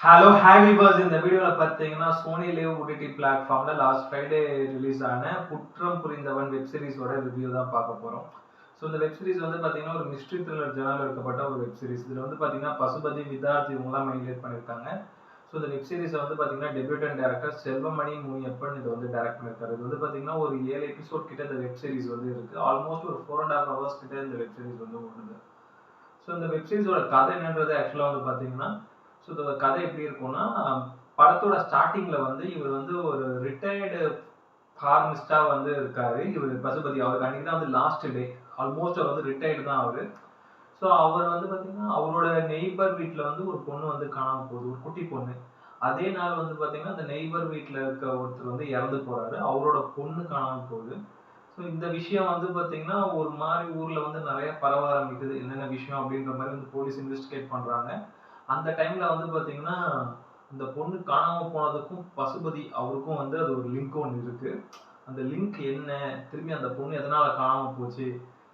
Hello hi viewers. இந்த வீடியோவில் பார்த்தீங்கன்னா சோனி லிவ் ஓடிடி பிளாட்ஃபார்மில் லாஸ்ட் ஃப்ரைடே ரிலீஸ் ஆன குற்றம் புரிந்தவன் வெப் சீரிஸோட ரிவ்யூ தான் பார்க்க போகிறோம். ஸோ இந்த வெப் சீரிஸ் வந்து பார்த்தீங்கன்னா ஒரு மிஸ்ட்ரி த்ரில்லர் ஜேர்னல் எடுக்கப்பட்ட ஒரு வெப் சீரிஸ். இதில் வந்து பார்த்தீங்கன்னா பசுபதி, விதார்த் இவங்கெல்லாம் மெயின்லைட் பண்ணியிருக்காங்க. ஸோ இந்த வெப் சீரிஸை வந்து பார்த்தீங்கன்னா டெபியூட்டன் டேரக்டர் செல்வமணி முனியப்பன் இதை வந்து டைரக்ட் பண்ணியிருக்காரு. இது வந்து பார்த்தீங்கன்னா ஒரு 7 எபிசோட் கிட்ட இந்த வெப் சீரிஸ் வந்து இருக்குது. ஆல்மோஸ்ட் ஒரு 4.5 ஹவர்ஸ் கிட்ட இந்த வெப் சீரிஸ் வந்து ஓடுது. ஸோ இந்த வெப் சீரிஸோட கதை என்னன்றது ஆக்சுவலாக வந்து பார்த்தீங்கன்னா, ஸோ இதோட கதை எப்படி இருக்கும்னா, படத்தோட ஸ்டார்டிங்கில் வந்து இவர் வந்து ஒரு ரிட்டையர்டு ஃபார்மிஸ்டாக வந்து இருக்காரு. இவர் பசுபதி அவருக்கு அன்றைக்கி தான் வந்து லாஸ்ட் டே. ஆல்மோஸ்ட் அவர் வந்து ரிட்டையர்டு தான் அவர். ஸோ அவர் வந்து பார்த்தீங்கன்னா அவரோட நெய்பர் வீட்டில் வந்து ஒரு பொண்ணு வந்து காணாமல் போகுது, ஒரு குட்டி பொண்ணு. அதே நாள் வந்து பார்த்தீங்கன்னா அந்த நெய்பர் வீட்டில் இருக்க ஒருத்தர் வந்து இறந்து போகிறாரு, அவரோட பொண்ணு காணாமல் போகுது. ஸோ இந்த விஷயம் வந்து பார்த்தீங்கன்னா ஒரு மாதிரி ஊரில் வந்து நிறைய பரவ ஆரம்பிக்குது. என்னென்ன விஷயம் அப்படின்ற மாதிரி வந்து போலீஸ் இன்வெஸ்டிகேட் பண்ணுறாங்க. அந்த டைமில் வந்து பார்த்தீங்கன்னா இந்த பொண்ணு காணாமல் போனதுக்கும் பசுபதி அவருக்கும் வந்து அது ஒரு லிங்க் ஒன்று இருக்குது. அந்த லிங்க் என்ன, திரும்பி அந்த பொண்ணு எதனால் காணாமல் போச்சு,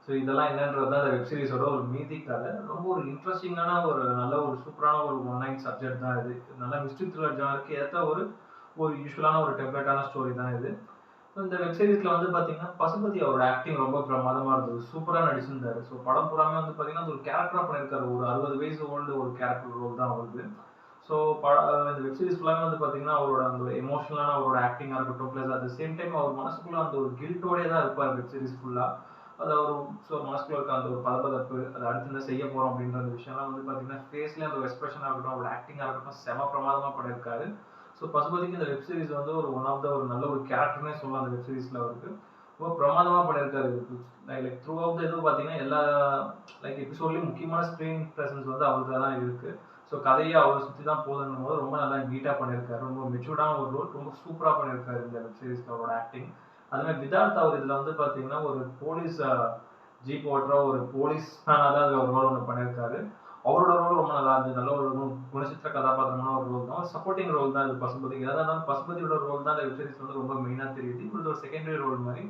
ஸோ இதெல்லாம் என்னன்றது தான் அந்த வெப் சீரிஸோட ஒரு மீதி கதை. ரொம்ப ஒரு இன்ட்ரெஸ்டிங்கான ஒரு நல்ல ஒரு சூப்பரான ஒரு ஒன் லைன் சப்ஜெக்ட் தான் இது. நல்லா மிஸ்ட்ரி த்ரில்லர் ஜானருக்கு ஏற்ற ஒரு ஒரு யூஸ்வலான ஒரு டெம்ப்ளேட்டான ஸ்டோரி தான் இது. இந்த வெப் சீரிஸ்ல வந்து பாத்தீங்கன்னா பசுபதி அவரோட ஆக்டிங் ரொம்ப பிரமாதமா இருந்தது, சூப்பரா நடிச்சிருந்தாரு. ஸோ படம் பூராமே வந்து பாத்தீங்கன்னா அது ஒரு கேரக்டரா பண்ணியிருக்காரு. ஒரு 60 வயசு ஓல்டு ஒரு கேரக்டர் ரோல் தான் வருது. ஸோ இந்த வெப் சீரிஸ் ஃபுல்லாமே வந்து பாத்தீங்கன்னா அவரோட அந்த எமோஷனலான அவரோட ஆக்டிங்கா இருக்கட்டும், plus at the same time அவர் மனசுக்குள்ள அந்த ஒரு கில்ட்டோடயே தான் இருப்பார் வெப் சீரிஸ் ஃபுல்லா. அது அவர் ஸோ மனசுக்குள்ள இருக்க அந்த ஒரு பதபதப்பு, அதை அடுத்து என்ன செய்ய போறோம் அப்படின்ற அந்த விஷயம்லாம் வந்து பாத்தீங்கன்னா ஃபேஸ்லேயே அந்த எக்ஸ்பிரஷனாக இருக்கட்டும், அவரோட ஆக்டிங்காக இருக்கட்டும் செம பிரமாதமா பண்ணியிருக்காரு. ஸோ பசுபதிக்கு இந்த வெப் சீரிஸ் வந்து ஒரு ஒன் ஆஃப் த ஒரு நல்ல ஒரு கேரக்டர்னே சொல்லலாம். அந்த வெப் சீரிஸ்ல அவருக்கு ரொம்ப பிரமாதமா பண்ணியிருக்காரு. லைக் த்ரூ அவுட் த இது பார்த்தீங்கன்னா எல்லா லைக் எபிசோட்லயும் முக்கியமான ஸ்க்ரீன் ப்ரெசன்ஸ் வந்து அவருக்கு தான் இருக்கு. ஸோ கதையை அவரை சுற்றி தான் போதுன்னும் போது ரொம்ப நல்லா நீட்டாக பண்ணியிருக்காரு. ரொம்ப மெச்சூர்டான ஒரு ரோல், ரொம்ப சூப்பராக பண்ணியிருக்காரு இந்த வெப் சீரிஸ்ல அவரோட ஆக்டிங். அதுமாதிரி விதார்த் அவர் இதில் வந்து பார்த்தீங்கன்னா ஒரு போலீஸ் ஜீப் ஓட்டுற ஒரு போலீஸ் மேனாக தான் அதில் ஒரு ரோல் ஒன்று பண்ணியிருக்காரு. அவரோட ரோல் ரொம்ப நல்லா இருந்தது. நல்ல ஒரு குணச்சித்திர கதாபாத்திரமான ஒரு ரோல் தான். சப்போர்ட்டிங் ரோல் தான் இது பசுபதிக்கு. எதா இருந்தாலும் பசுபதியோட ரோல் தான் இந்த வெப் சீரிஸ்ல வந்து ரொம்ப மெயினா தெரியுது. இது ஒரு செகண்டரி ரோல் மாதிரி.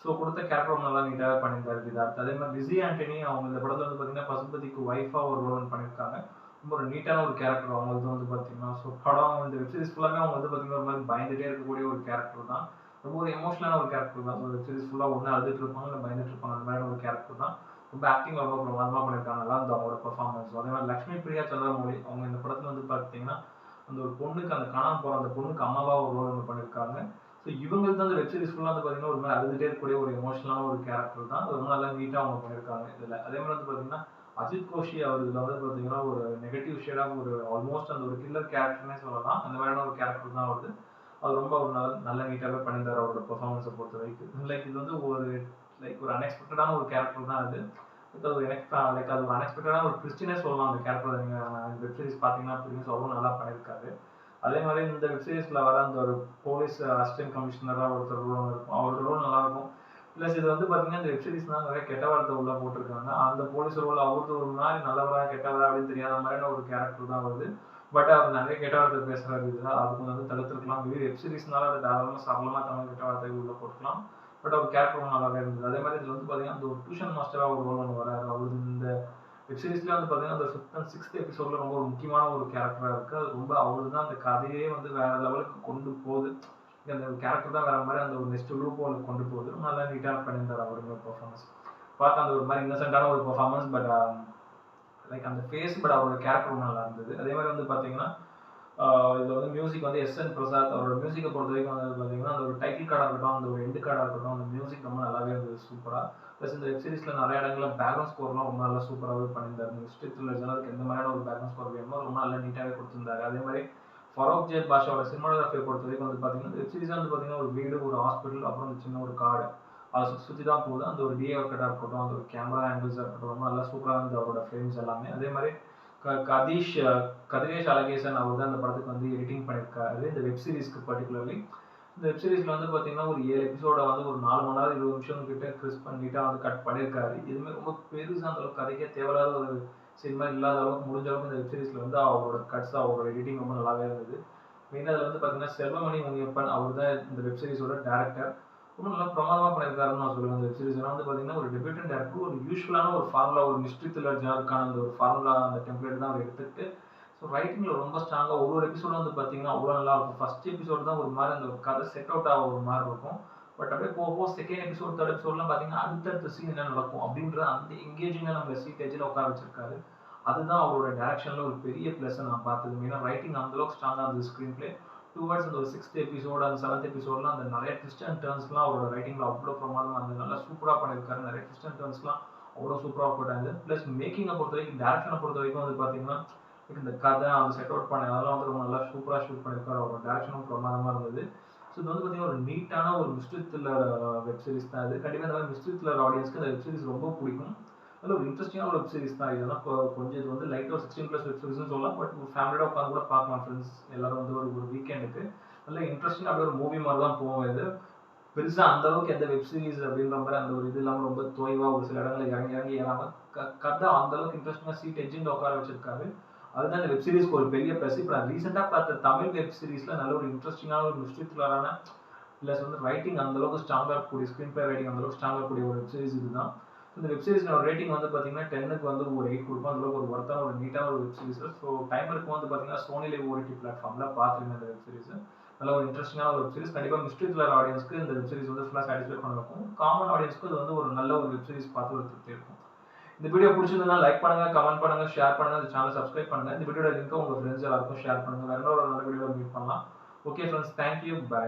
ஸோ கொடுத்த கேரக்டர் நல்லா நீட்டாக பண்ணியிருந்தாரு விதார்த். அதே மாதிரி லிஸி ஆண்டனி அவங்க இந்த படத்துல வந்து பார்த்தீங்கன்னா பசுபதிக்கு ஒய்ஃபா ஒரு ரோல் ஒன்று பண்ணியிருக்காங்க. ரொம்ப ஒரு நீட்டான ஒரு கேரக்டர் அவங்களுக்கு வந்து பார்த்தீங்கன்னா. ஸோ படம் இந்த வெப் சீரிஸ் ஃபுல்லாமே அவங்க வந்து பார்த்தீங்கன்னா ஒரு மாதிரி பயந்துட்டே இருக்கக்கூடிய ஒரு கேரக்டர் தான். ரொம்ப ஒரு எமோஷனலான ஒரு கேரக்டர் தான். வெப் சீரிஸ் ஃபுல்லாக ஒன்று அழுதுட்டு இருப்பாங்க, இல்லை பயந்துட்டு இருப்பாங்க, அந்த மாதிரியான ஒரு கேரக்டர் தான். ரொம்ப ஆக்டிங் ரொம்ப பிரமாதமாக பண்ணியிருக்காங்க. நல்லா இருந்தது அவங்களோட பெர்ஃபார்மன்ஸ். அதே மாதிரி லக்ஷ்மி பிரியா சந்திரமௌலி அவங்க இந்த படத்தில் வந்து பார்த்தீங்கன்னா அந்த ஒரு பொண்ணுக்கு, அந்த காணாமல் போகிற அந்த பொண்ணுக்கு அம்மாவா ஒரு ரோல் ஒன்று பண்ணியிருக்காங்க. ஸோ இவங்களுக்கு தான் அந்த வெப் சீரிஸ் ஃபுல்லாக வந்து பார்த்தீங்கன்னா ஒரு மாதிரி அழுதுகிட்டே இருக்கக்கூடிய ஒரு எமோஷனலான ஒரு கேரக்டர் தான். ரொம்ப நல்லா நீட்டாக அவங்க பண்ணியிருக்காங்க இதில். அதே மாதிரி வந்து பார்த்தீங்கன்னா அஜித் கோஷி அவர் இதில் வந்து பார்த்தீங்கன்னா ஒரு நெகட்டிவ் ஷேடாக ஒரு ஆல்மோஸ்ட் அந்த ஒரு கில்லர் கேரக்டர்னே சொல்லலாம். அந்த மாதிரியான ஒரு கேரக்டர் தான் வருது. அது ரொம்ப ஒரு நல்ல நீட்டாகவே பண்ணியிருந்தார் அவரோட பெர்ஃபார்மன்ஸை பொறுத்த வரைக்கும். லைக் இது வந்து ஒரு லைக் ஒரு அன்எக்ஸ்பெக்டடான ஒரு கேரக்டர் தான் அது. அது ஒரு லைக் அது ஒரு அன்எக்ஸ்பெக்டடான ஒரு ட்விஸ்ட்னே சொல்லலாம். அந்த கேரக்டர் நீங்கள் வெப் சீரிஸ் பார்த்தீங்கன்னா புரியும். ஸோ அவ்வளோ நல்லா பண்ணியிருக்காரு. அதே மாதிரி இந்த வெப் சீரிஸில் வர அந்த ஒரு போலீஸ் அசிஸ்டன்ட் கமிஷனராக ஒருத்தர் ரோல் இருக்கும், அவரோட ரோல் நல்லாயிருக்கும். ப்ளஸ் இது வந்து பார்த்தீங்கன்னா இந்த வெப் சீரிஸ்னால் நிறைய கெட்ட வார்த்தை உள்ள போட்டிருக்காங்க. அந்த போலீஸ் ரோல் அவருக்கு ஒரு மாதிரி நல்லவரா கெட்டவரா அப்படின்னு தெரியாத மாதிரியான ஒரு கேரக்டர் தான் வருது. பட் அவர் நிறைய கெட்ட வார்த்தை பேசுகிறாரு இதில். அதுக்கு வந்து தடுத்துருக்கலாம். மேபி வெப் சீரிஸ்னால அதை தாராளமாக சரளமாக தமிழ் கெட்ட வார்த்தைகள் உள்ள போட்டுக்கலாம். பட் அவர் கேரக்டர் நல்லாவே இருந்தது. அதே மாதிரி இதில் வந்து பார்த்தீங்கன்னா அந்த ஒரு டியூஷன் மாஸ்டராக ஒரு ரோல் ஒன்று வராரு. அவர் இந்த வெப் சீரிஸ்ல வந்து பார்த்தீங்கன்னா அந்த 5th and 6th எபிசோட்ல ரொம்ப ஒரு முக்கியமான ஒரு கேரக்டராக இருக்குது. அது ரொம்ப அவரு தான் அந்த கதையே வந்து வேற லெவலுக்கு கொண்டு போகுது. அந்த கேரக்டர் தான் வேற மாதிரி அந்த ஒரு நெக்ஸ்ட் லூப் ஒன்று கொண்டு போகுது. நல்லா நீட்டாக பண்ணியிருந்தார் அவருங்க பெர்ஃபார்மன்ஸ். பார்க்க அந்த ஒரு மாதிரி இன்னசென்ட்டான ஒரு பெர்ஃபார்மன்ஸ். பட் லைக் அந்த ஃபேஸ், பட் அவரோட கேரக்டர் நல்லா இருந்தது. அதே மாதிரி வந்து பார்த்தீங்கன்னா இதில் வந்து மியூசிக் வந்து எஸ்.என். பிரசாத் அவரோட மியூசிக்கை பொறுத்த வரைக்கும் வந்து பார்த்தீங்கன்னா அந்த ஒரு டைட்டில் கார்டாக இருக்கட்டும், அந்த ஒரு எண்டு கார்டாக இருக்கட்டும், அந்த மியூசிக் ரொம்ப நல்லாவே இருந்தது, சூப்பராக. ப்ளஸ் இந்த வெப் சீரிஸில் நிறைய இடங்களில் பேக்ரவுண்ட் ஸ்கோர்லாம் ரொம்ப நல்லா சூப்பராகவே பண்ணியிருந்தார். மிஸ்ட்ரி த்ரில்லர் ஜானருக்கு எந்த மாதிரியான ஒரு பேக்ரவுண்ட் ஸ்கோர் வேணுமோ ரொம்ப நல்லா நீட்டாகவே கொடுத்துருந்தாரு. அதே மாதிரி ஃபரோக் ஜே பாஷாவோட சினிமாகிராஃபியை பொறுத்த வரைக்கும் வந்து பார்த்தீங்கன்னா வெப் சீரிஸ் வந்து பார்த்தீங்கன்னா ஒரு வீடு, ஒரு ஹாஸ்பிட்டல், அப்புறம் ஒரு சின்ன ஒரு காடு, அதை சுற்றி தான் போகுது. அந்த ஒரு டிஏ ஒர்க்கட்டாக இருக்கட்டும், அந்த ஒரு கேமரா ஆங்கிள்ஸாக இருக்கட்டும், ரொம்ப நல்லா சூப்பராக இருந்தது அவரோட ஃப்ரேம்ஸ் எல்லாமே. அதே மாதிரி கதீஷ் கதிரேஷ் அழகேசன் அவர் தான் இந்த படத்துக்கு வந்து எடிட்டிங் பண்ணியிருக்காரு இந்த வெப் சீரிஸ்க்கு பர்டிகுலர்லி. இந்த வெப் சீரிஸ்ல வந்து பார்த்தீங்கன்னா ஒரு 7 எபிசோட வந்து ஒரு 4 மணி நேரம் 20 நிமிஷம் கிட்ட கிறிஸ் பண்ணிட்டா வந்து கட் பண்ணியிருக்காரு. இதுவுமே ரொம்ப பெருசாக அந்த அளவுக்கு கதைக்கே தேவையில்லாத ஒரு சினிமா இல்லாத அளவுக்கு முடிஞ்ச அளவுக்கு இந்த வெப் சீரிஸ்ல வந்து அவரோட கட்ஸ், அவரோட எடிட்டிங் ரொம்ப நல்லாவே இருந்தது. மெயினாக அதில் வந்து பார்த்தீங்கன்னா செல்வமணி முனியப்பன் அவர் தான் இந்த வெப் சீரிஸோட டேரக்டர். ரொம்ப நல்லா பிரமாதமாக பண்ணியிருக்காருன்னு நான் சொல்லுவேன். இந்த வெப் சீரிஸ் வந்து பார்த்தீங்கன்னா ஒரு டெபியூட்டன் டேரக்டர் ஒரு யூஸ்வலான ஒரு ஃபார்முலா, ஒரு மிஸ்ட்ரி த்ரில்லர் ஜானருக்கான அந்த ஒரு ஃபார்முலா, அந்த டெம்ப்ளேட் தான் அவர் எடுத்துக்கிட்டு ஸோ ரைட்டிங்ல ரொம்ப ஸ்ட்ராங்கா ஒரு எபிசோடும் வந்து பார்த்தீங்கன்னா, அவ்வளோ நல்லா இருக்கும். ஃபர்ஸ்ட் எபிசோட் தான் ஒரு மாரி அந்த கதை செட் அவுட் ஆக ஒரு மாரி இருக்கும். பட் அப்படியே போக போக செகண்ட் எபிசோட், தேர்ட் எபிசோட்லாம் பார்த்தீங்கன்னா, அடுத்தடுத்த சீன் என்ன நடக்கும் அப்படின்ற அந்த எங்கேஜிங்கா நம்மள சீட் எட்ஜ்ல உட்கார வச்சிருக்காரு. அதுதான் அவரோட டைரக்ஷன்ல ஒரு பெரிய பிளஸ்ஸா நான் பார்த்தது. ஏன்னா ரைட்டிங் அந்த அளவுக்கு ஸ்ட்ராங்கா இருந்தது ஸ்க்ரீன் பிளே. டுவர்ட்ஸ் அந்த ஒரு 6த் எபிசோட், அந்த 7த் எபிசோட்லாம் அந்த நெறைய ட்விஸ்ட் அண்ட் டர்ன்ஸ்லாம் அவரோட ரைட்டிங்ல அவ்ளோ பிரமாதமா இருந்தது. நல்லா சூப்பரா பண்ணியிருக்காரு. நெறைய ட்விஸ்ட் அண்ட் டர்ன்ஸ்லாம் அவ்வளோ சூப்பரா போட்டாங்க. பிளஸ் மேக்கிங்க பொறுத்தவரைக்கும், டைரக்ஷன பொறுத்தவரைக்கும் வந்து பார்த்தீங்கன்னா, இந்த கதை அந்த செட் அவுட் பண்ண அதெல்லாம் வந்து ரொம்ப நல்லா சூப்பரா ஷூட் பண்ணியிருக்காரு. அவரோட டைரக்ஷனும் பிரமாதமா இருந்தது. ஸோ இது வந்து பார்த்தீங்கன்னா, ஒரு நீட்டான ஒரு மிஸ்ட்ரி த்ரில்லர் வெப் சீரிஸ் தான் இது. கண்டிப்பா இந்த மாரி மிஸ்ட்ரி த்ரில்லர் ஆடியன்ஸ்க்கு இந்த வெப் சீரிஸ் ரொம்ப புடிக்கும். நல்ல ஒரு இன்ட்ரஸ்டிங்கான வெப் சீரிஸ் தான். இதெல்லாம் கொஞ்சம் இது வந்து லைட்டா ஒரு 16+ வெப் சீரிஸ்னு சொல்லலாம். பட் ஒரு ஃபேமிலியோட உட்கார்ந்து கூட பார்க்கலாம் ஃப்ரெண்ட்ஸ் எல்லாரும் வந்து ஒரு ஒரு வீக்கெண்டுக்கு. நல்ல இன்ட்ரஸ்டிங்கா அப்படியே ஒரு மூவி மாரி தான் போகும் இது. பெருசா அந்த அளவுக்கு எந்த வெப் சீரிஸ் அப்படின்ற மாரி அந்த ஒரு இது இல்லாம ரொம்ப தொய்வா ஒரு சில இடங்கள்ல இறங்கி இறங்கி ஏறாம கதை அந்த அளவுக்கு இன்ட்ரஸ்டிங்கா சீட் எட்ஜ்ல உட்கார வச்சிருக்காரு. அதுதான் இந்த வெப் சீரிஸ்க்கு ஒரு பெரிய பிளஸ். இப்ப நான் ரீசெண்டா பார்த்த தமிழ் வெப் சீரிஸ்ல நல்ல ஒரு இன்ட்ரஸ்டிங்கான ஒரு மிஸ்ட்ரி த்ரில்லரான பிளஸ் வந்து ரைட்டிங் அந்த அளவுக்கு ஸ்ட்ராங்கா இருக்கக்கூடிய ஸ்கிரீன் பிளே ரைட்டிங் அந்த அளவுக்கு ஸ்ட்ராங்கா இருக்கக்கூடிய ஒரு வெப் சீரிஸ் இதுதான். இந்த வெப் சீரிஸ்க்கான ரேட்டிங் வந்து பார்த்தீங்கன்னா 10க்கு வந்து ஒரு 8 கொடுப்போம். அந்த அளவுக்கு ஒரு ஒர்த்தான ஒரு நீட்டான ஒரு வெப் சீரிஸ். ஸோ டைம் இருக்கும் வந்து பார்த்தீங்கன்னா சோனி லிவ் ஓடிடி பிளாட்ஃபார்ம்ல பார்த்துருங்க இந்த வெப் சீரிஸ். நல்ல ஒரு இன்ட்ரஸ்டிங்கான ஒரு வெப் சீரிஸ். கண்டிப்பா மிஸ்ட்ரி த்ரில்லர் ஆடியன்ஸ்க்கு இந்த வெப் சீரிஸ் வந்து ஃபுல்லா சாட்டிஸ்ஃபை பண்ண வைக்கும். காமன் ஆடியன்ஸ்க்கு இது வந்து ஒரு நல்ல ஒரு வெப் சீரிஸ் பார்த்து ஒரு திருப்தி இருக்கும். இந்த வீடியோ பிடிச்சிருந்தா லைக் பண்ணுங்க, கமெண்ட் பண்ணுங்க, ஷேர் பண்ணுங்க, இந்த சேனல் சப்ஸ்கிரைப் பண்ணுங்க. இந்த வீடியோட லிங்க் உங்க ஃப்ரெண்ட்ஸ் எல்லாருக்கும் ஷேர் பண்ணுங்க. வேற ஒரு நல்ல வீடியோல மீட் பண்ணலாம். Okay friends, thank you, by.